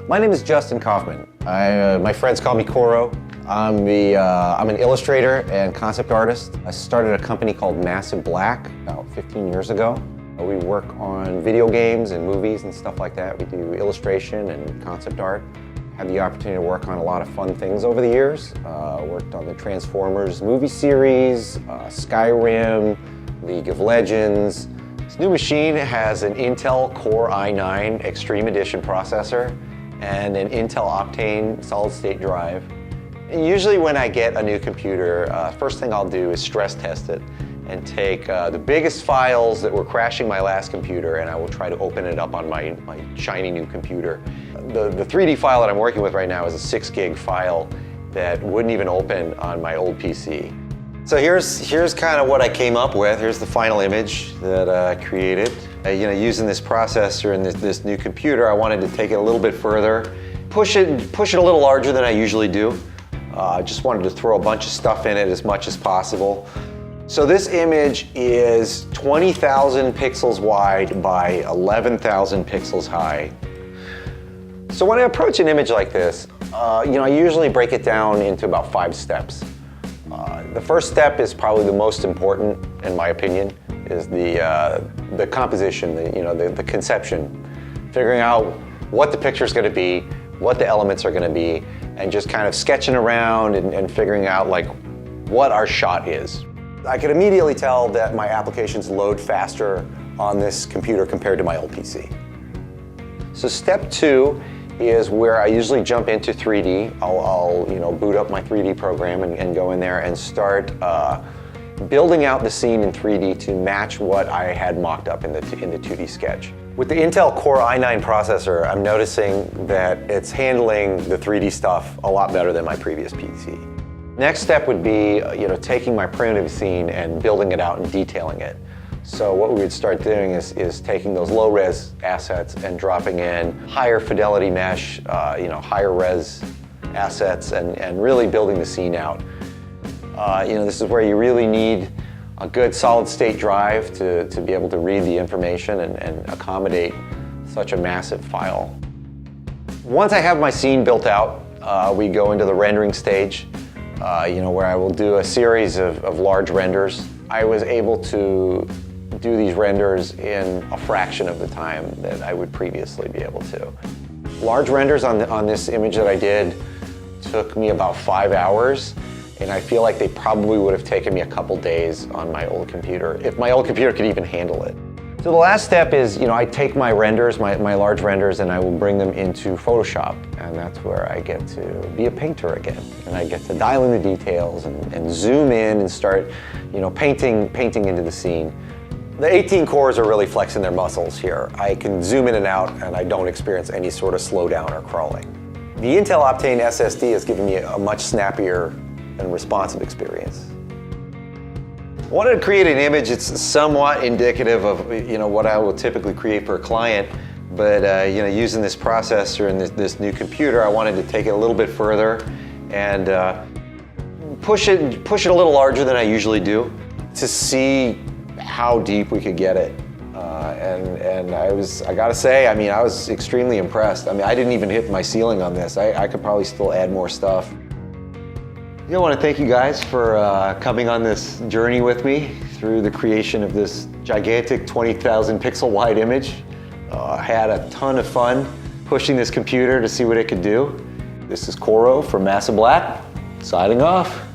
My name is Justin Kaufman. My friends call me Coro. I'm an illustrator and concept artist. I started a company called Massive Black about 15 years ago. We work on video games and movies and stuff like that. We do illustration and concept art. Had the opportunity to work on a lot of fun things over the years. Worked on the Transformers movie series, Skyrim, League of Legends. This new machine has an Intel Core i9 Extreme Edition processor and an Intel Optane solid-state drive. And usually when I get a new computer, first thing I'll do is stress test it and take the biggest files that were crashing my last computer, and I will try to open it up on my shiny new computer. The 3D file that I'm working with right now is a 6 gig file that wouldn't even open on my old PC. So here's kind of what I came up with. Here's the final image that I created. Using this processor and this new computer, I wanted to take it a little bit further, push it a little larger than I usually do. I just wanted to throw a bunch of stuff in it as much as possible. So this image is 20,000 pixels wide by 11,000 pixels high. So when I approach an image like this, I usually break it down into about 5 steps. The first step is probably the most important, in my opinion, is the composition, the conception. Figuring out what the picture is going to be, what the elements are going to be, and just kind of sketching around and figuring out like what our shot is. I could immediately tell that my applications load faster on this computer compared to my old PC. So step 2 is where I usually jump into 3D. I'll boot up my 3D program and go in there and start building out the scene in 3D to match what I had mocked up in the 2D sketch. With the Intel Core i9 processor, I'm noticing that it's handling the 3D stuff a lot better than my previous PC. Next step would be taking my primitive scene and building it out and detailing it. So what we would start doing is taking those low-res assets and dropping in higher fidelity mesh, higher res assets, and really building the scene out. This is where you really need a good solid-state drive to be able to read the information and accommodate such a massive file. Once I have my scene built out, we go into the rendering stage, where I will do a series of large renders. I was able to do these renders in a fraction of the time that I would previously be able to. Large renders on this image that I did took me about 5 hours, and I feel like they probably would have taken me a couple days on my old computer, if my old computer could even handle it. So the last step is, I take my renders, my large renders, and I will bring them into Photoshop, and that's where I get to be a painter again. And I get to dial in the details and zoom in and start, painting into the scene. The 18 cores are really flexing their muscles here. I can zoom in and out, and I don't experience any sort of slowdown or crawling. The Intel Optane SSD has given me a much snappier and responsive experience. I wanted to create an image that's somewhat indicative of what I will typically create for a client, but using this processor and this new computer, I wanted to take it a little bit further and push it a little larger than I usually do to see how deep we could get it. And I gotta say, I was extremely impressed. I didn't even hit my ceiling on this. I could probably still add more stuff. I want to thank you guys for coming on this journey with me through the creation of this gigantic 20,000 pixel wide image. I had a ton of fun pushing this computer to see what it could do. This is Coro from Massive Black, signing off.